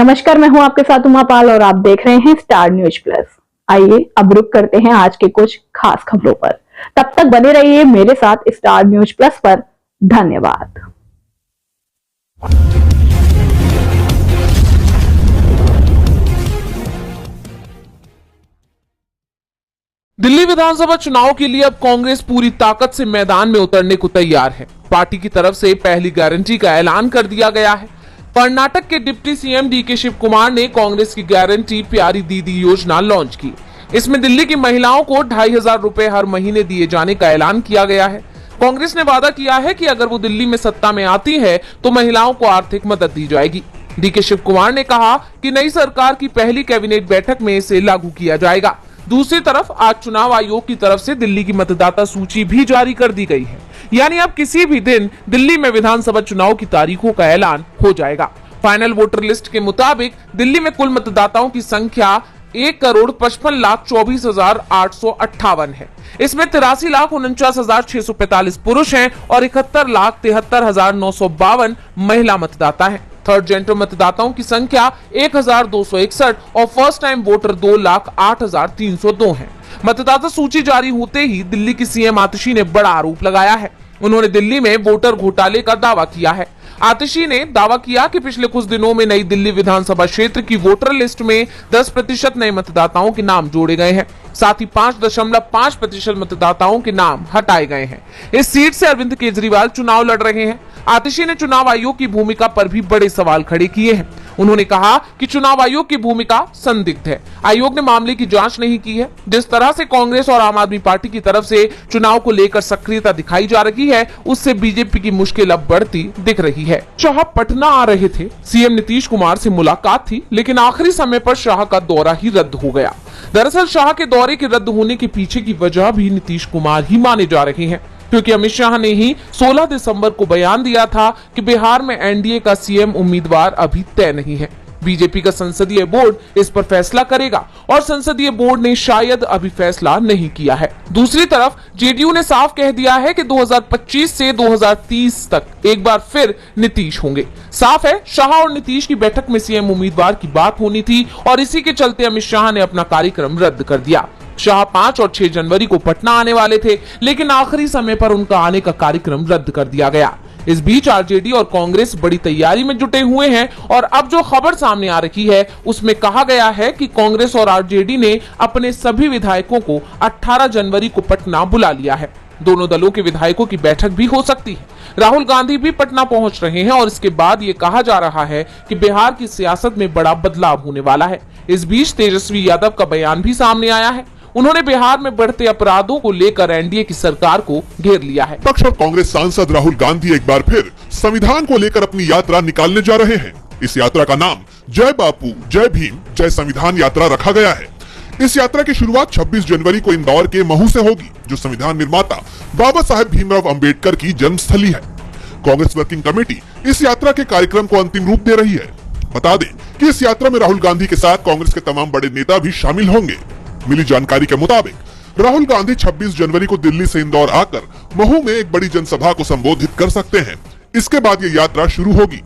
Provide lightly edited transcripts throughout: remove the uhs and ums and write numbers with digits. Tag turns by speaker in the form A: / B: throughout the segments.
A: नमस्कार, मैं हूं आपके साथ उमा पाल और आप देख रहे हैं स्टार न्यूज प्लस। आइए अब रुक करते हैं आज के कुछ खास खबरों पर। तब तक बने रहिए मेरे साथ स्टार न्यूज प्लस पर। धन्यवाद।
B: दिल्ली विधानसभा चुनाव के लिए अब कांग्रेस पूरी ताकत से मैदान में उतरने को तैयार है। पार्टी की तरफ से पहली गारंटी का ऐलान कर दिया गया है। कर्नाटक के deputy CM DK Shivakumar ने कांग्रेस की गारंटी प्यारी दीदी योजना लॉन्च की। इसमें दिल्ली की महिलाओं को 2500 रुपए हर महीने दिए जाने का ऐलान किया गया है। कांग्रेस ने वादा किया है कि अगर वो दिल्ली में सत्ता में आती है तो महिलाओं को आर्थिक मदद दी जाएगी। डीके शिव कुमार ने कहा कि नई सरकार की पहली कैबिनेट बैठक में इसे लागू किया जाएगा। दूसरी तरफ आज चुनाव आयोग की तरफ से दिल्ली की मतदाता सूची भी जारी कर दी गई है, यानी अब किसी भी दिन दिल्ली में विधानसभा चुनाव की तारीखों का ऐलान हो जाएगा। फाइनल वोटर लिस्ट के मुताबिक दिल्ली में कुल मतदाताओं की संख्या 1,55,24,858 है। इसमें 83,49,645 पुरुष हैं और 71,73,952 महिला मतदाता हैं। थर्ड जेंडर मतदाताओं की संख्या 1,261 और फर्स्ट टाइम वोटर 2,08,302 है। मतदाता सूची जारी होते ही दिल्ली की सीएम आतिशी ने बड़ा आरोप लगाया है। उन्होंने दिल्ली में वोटर घोटाले का दावा किया है। आतिशी ने दावा किया कि पिछले कुछ दिनों में नई दिल्ली विधानसभा क्षेत्र की वोटर लिस्ट में 10% नए मतदाताओं के नाम जोड़े गए हैं। साथ ही 5.5% मतदाताओं के नाम हटाए गए हैं। इस सीट से अरविंद केजरीवाल चुनाव लड़ रहे हैं। आतिशी ने चुनाव आयोग की भूमिका पर भी बड़े सवाल खड़े किए हैं। उन्होंने कहा कि चुनाव आयोग की भूमिका संदिग्ध है। आयोग ने मामले की जांच नहीं की है। जिस तरह से कांग्रेस और आम आदमी पार्टी की तरफ से चुनाव को लेकर सक्रियता दिखाई जा रही है, उससे बीजेपी की मुश्किल अब बढ़ती दिख रही है। शाह पटना आ रहे थे। सीएम नीतीश कुमार से मुलाकात थी, लेकिन आखिरी समय पर शाह का दौरा ही रद्द हो गया। दरअसल शाह के दौरे के रद्द होने के पीछे की वजह भी नीतीश कुमार ही माने जा रहे हैं, क्योंकि अमित शाह ने ही 16 दिसंबर को बयान दिया था कि बिहार में एनडीए का सीएम उम्मीदवार अभी तय नहीं है। बीजेपी का संसदीय बोर्ड इस पर फैसला करेगा और संसदीय बोर्ड ने शायद अभी फैसला नहीं किया है। दूसरी तरफ जेडीयू ने साफ कह दिया है कि 2025 से 2030 तक एक बार फिर नीतीश होंगे। साफ है, शाह और नीतीश की बैठक में सीएम उम्मीदवार की बात होनी थी और इसी के चलते अमित शाह ने अपना कार्यक्रम रद्द कर दिया। शाह 5 और 6 जनवरी को पटना आने वाले थे, लेकिन आखिरी समय पर उनका आने का कार्यक्रम रद्द कर दिया गया। इस बीच आरजेडी और कांग्रेस बड़ी तैयारी में जुटे हुए हैं और अब जो खबर सामने आ रही है उसमें कहा गया है कि कांग्रेस और आरजेडी ने अपने सभी विधायकों को 18 जनवरी को पटना बुला लिया है। दोनों दलों के विधायकों की बैठक भी हो सकती है। राहुल गांधी भी पटना पहुंच रहे हैं और इसके बाद ये कहा जा रहा है कि बिहार की सियासत में बड़ा बदलाव होने वाला है। इस बीच तेजस्वी यादव का बयान भी सामने आया है। उन्होंने बिहार में बढ़ते अपराधों को लेकर एनडीए की सरकार को घेर लिया है।
C: पक्ष और कांग्रेस सांसद राहुल गांधी एक बार फिर संविधान को लेकर अपनी यात्रा निकालने जा रहे हैं। इस यात्रा का नाम जय बापू, जय भीम, जय संविधान यात्रा रखा गया है। इस यात्रा की शुरुआत 26 जनवरी को इंदौर के महू से होगी, जो संविधान निर्माता बाबा साहेब भीमराव अंबेडकर की जन्मस्थली है। कांग्रेस वर्किंग कमेटी इस यात्रा के कार्यक्रम को अंतिम रूप दे रही है। बता दें कि इस यात्रा में राहुल गांधी के साथ कांग्रेस के तमाम बड़े नेता भी शामिल होंगे। मिली जानकारी के मुताबिक राहुल गांधी 26 जनवरी को दिल्ली से इंदौर आकर महू में एक बड़ी जनसभा को संबोधित कर सकते हैं। इसके बाद ये यात्रा शुरू होगी।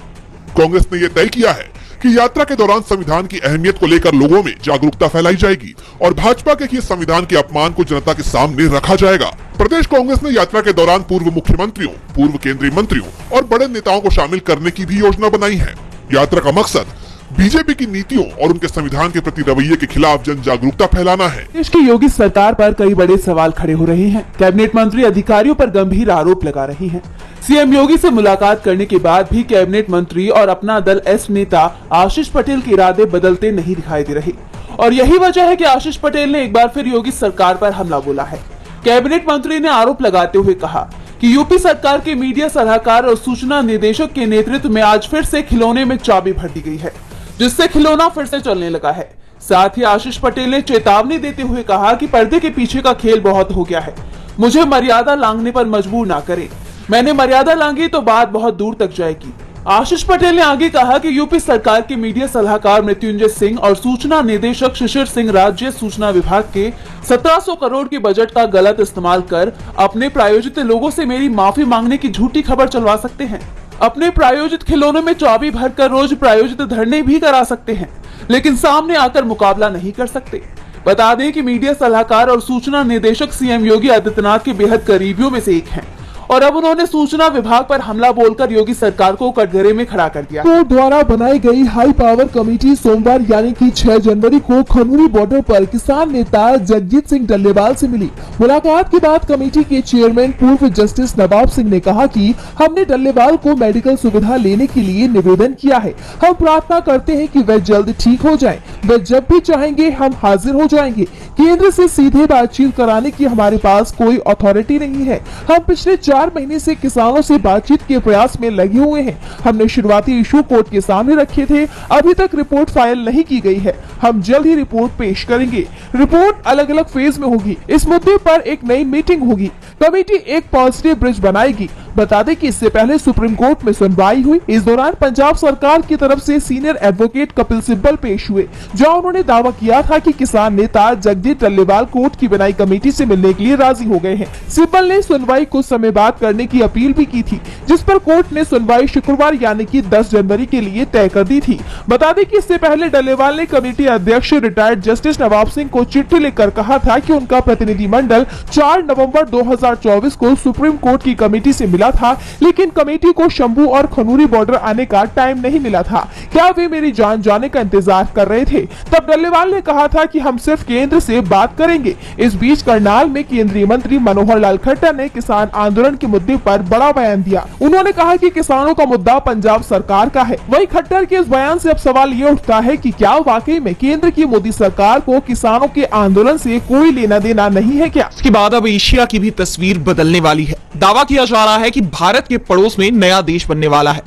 C: कांग्रेस ने यह तय किया है कि यात्रा के दौरान संविधान की अहमियत को लेकर लोगों में जागरूकता फैलाई जाएगी और भाजपा के संविधान के अपमान को जनता के सामने रखा जाएगा। प्रदेश कांग्रेस ने यात्रा के दौरान पूर्व मुख्यमंत्रियों, पूर्व केंद्रीय मंत्रियों और बड़े नेताओं को शामिल करने की भी योजना बनाई है। यात्रा का मकसद बीजेपी की नीतियों और उनके संविधान के प्रति रवैये के खिलाफ जन जागरूकता फैलाना है।
D: देश की योगी सरकार पर कई बड़े सवाल खड़े हो रहे हैं। कैबिनेट मंत्री अधिकारियों पर गंभीर आरोप लगा रहे हैं। सीएम योगी से मुलाकात करने के बाद भी कैबिनेट मंत्री और अपना दल एस नेता आशीष पटेल के इरादे बदलते नहीं दिखाई दे रहे और यही वजह है कि आशीष पटेल ने एक बार फिर योगी सरकार पर हमला बोला है। कैबिनेट मंत्री ने आरोप लगाते हुए कहा कि यूपी सरकार के मीडिया सलाहकार और सूचना निदेशक के नेतृत्व में आज फिर से खिलौने में चाबी भर दी गई है, जिससे खिलौना फिर से चलने लगा है। साथ ही आशीष पटेल ने चेतावनी देते हुए कहा कि पर्दे के पीछे का खेल बहुत हो गया है, मुझे मर्यादा लांघने पर मजबूर ना करें, मैंने मर्यादा लांघी तो बात बहुत दूर तक जाएगी। आशीष पटेल ने आगे कहा कि यूपी सरकार के मीडिया सलाहकार मृत्युंजय सिंह और सूचना निदेशक शिशिर सिंह राज्य सूचना विभाग के 1700 करोड़ के बजट का गलत इस्तेमाल कर अपने प्रायोजित लोगों से मेरी माफी मांगने की झूठी खबर चलवा सकते हैं। अपने प्रायोजित खिलौनों में चाबी भरकर रोज प्रायोजित धरने भी करा सकते हैं, लेकिन सामने आकर मुकाबला नहीं कर सकते। बता दें कि मीडिया सलाहकार और सूचना निदेशक सीएम योगी आदित्यनाथ के बेहद करीबियों में से एक हैं और अब उन्होंने सूचना विभाग पर हमला बोलकर योगी सरकार को कटघरे में खड़ा कर दिया।
E: कोर्ट द्वारा बनाई गई हाई पावर कमेटी सोमवार यानी कि 6 जनवरी को खनूरी बॉर्डर पर किसान नेता जगजीत सिंह डल्लेवाल से मिली। मुलाकात के बाद कमेटी के चेयरमैन पूर्व जस्टिस नवाब सिंह ने कहा कि हमने डल्लेवाल को मेडिकल सुविधा लेने के लिए निवेदन किया है। हम प्रार्थना करते हैं कि वह जल्द ठीक हो जाए। वह जब भी चाहेंगे हम हाजिर हो जाएंगे। केंद्र से सीधे बातचीत कराने की हमारे पास कोई अथॉरिटी नहीं है। हम पिछले 4 महीने से किसानों से बातचीत के प्रयास में लगे हुए हैं। हमने शुरुआती इशू कोर्ट के सामने रखे थे, अभी तक रिपोर्ट फाइल नहीं की गई है। हम जल्द ही रिपोर्ट पेश करेंगे। रिपोर्ट अलग अलग फेज में होगी। इस मुद्दे पर एक नई मीटिंग होगी। कमेटी एक पॉजिटिव ब्रिज बनाएगी। बता दें कि इससे पहले सुप्रीम कोर्ट में सुनवाई हुई। इस दौरान पंजाब सरकार की तरफ से सीनियर एडवोकेट कपिल सिब्बल पेश हुए, जहां उन्होंने दावा किया था कि किसान नेता जगजीत डल्लेवाल कोर्ट की बनाई कमेटी से मिलने के लिए राजी हो गए हैं। सिब्बल ने सुनवाई कुछ समय बाद करने की अपील भी की थी, जिस पर कोर्ट ने सुनवाई शुक्रवार यानी कि 10 जनवरी के लिए तय कर दी थी। बता दें कि इससे पहले डल्लेवाल ने कमेटी अध्यक्ष रिटायर्ड जस्टिस नवाब सिंह को चिट्ठी लिखकर कहा था कि उनका प्रतिनिधिमंडल 4 नवंबर 2024 को सुप्रीम कोर्ट की कमेटी से मिला था, लेकिन कमेटी को शंभू और खनूरी बॉर्डर आने का टाइम नहीं मिला था। क्या वे मेरी जान जाने का इंतजार कर रहे थे? तब डल्लेवाल ने कहा था कि हम सिर्फ केंद्र से बात करेंगे। इस बीच करनाल में केंद्रीय मंत्री मनोहर लाल खट्टर ने किसान आंदोलन के मुद्दे पर बड़ा बयान दिया। उन्होंने कहा कि किसानों का मुद्दा पंजाब सरकार का है। वहीं खट्टर के इस बयान से अब सवाल ये उठता है कि क्या वाकई में केंद्र की मोदी सरकार को किसानों के आंदोलन से कोई लेना देना नहीं है क्या?
F: इसके बाद अब एशिया की भी तस्वीर बदलने वाली है। दावा किया जा रहा है कि भारत के पड़ोस में नया देश बनने वाला है।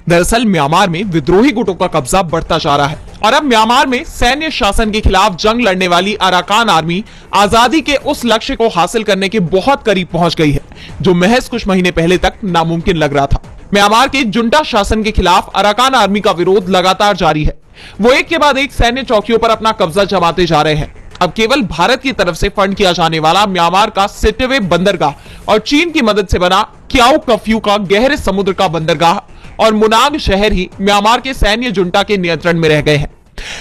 F: दरअसल म्यांमार में विद्रोही गुटों का कब्जा बढ़ता जा रहा है और अब म्यांमार में सैन्य शासन के खिलाफ जंग लड़ने वाली अराकान आर्मी आजादी के उस लक्ष्य को हासिल करने के बहुत करीब पहुंच गई है, जो महज कुछ महीने पहले तक नामुमकिन लग रहा था। म्यांमार के जुंटा शासन के खिलाफ अराकान आर्मी का विरोध लगातार जारी है। वो एक के बाद एक सैन्य चौकियों पर अपना कब्जा जमाते जा रहे हैं। अब केवल भारत की तरफ से फंड किया जाने वाला म्यांमार का सिटवे बंदरगाह और चीन की मदद से बना क्याओ कफ्यू का गहरे समुद्र का बंदरगाह और मुनांग शहर ही म्यांमार के सैन्य जुंटा के नियंत्रण में रह गए हैं।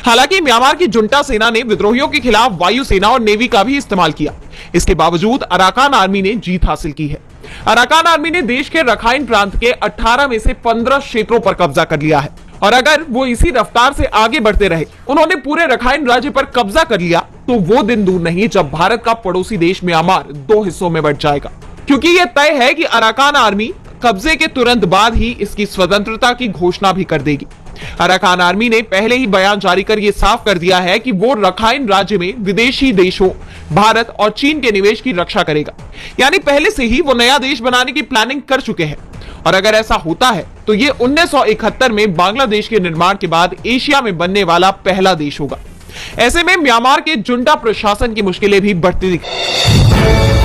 F: हालांकि म्यांमार की जुंटा सेना ने विद्रोहियों के खिलाफ वायुसेना और नेवी का भी इस्तेमाल किया। इसके बावजूद अराकान आर्मी ने जीत हासिल की है। अराकान आर्मी ने देश के रखाइन प्रांत के 18 में से 15 क्षेत्रों पर कब्जा कर लिया है और अगर वो इसी रफ्तार से आगे बढ़ते रहे, उन्होंने पूरे रखाइन राज्य पर कब्जा कर लिया, तो वो दिन दूर नहीं जब भारत का पड़ोसी देश म्यांमार 2 हिस्सों में बंट जाएगा। क्योंकि ये तय है कि अराकान आर्मी कब्जे के तुरंत बाद ही इसकी स्वतंत्रता की घोषणा भी कर देगी। अराकान आर्मी ने पहले ही बयान जारी कर यह साफ कर दिया है कि वो रखाइन राज्य में विदेशी देशों भारत और चीन के निवेश की रक्षा करेगा। यानी पहले से ही वो नया देश बनाने की प्लानिंग कर चुके हैं और अगर ऐसा होता है तो ये 1971 में बांग्लादेश के निर्माण के बाद एशिया में बनने वाला पहला देश होगा। ऐसे में म्यांमार के जुंटा प्रशासन की मुश्किलें भी बढ़ती दिखती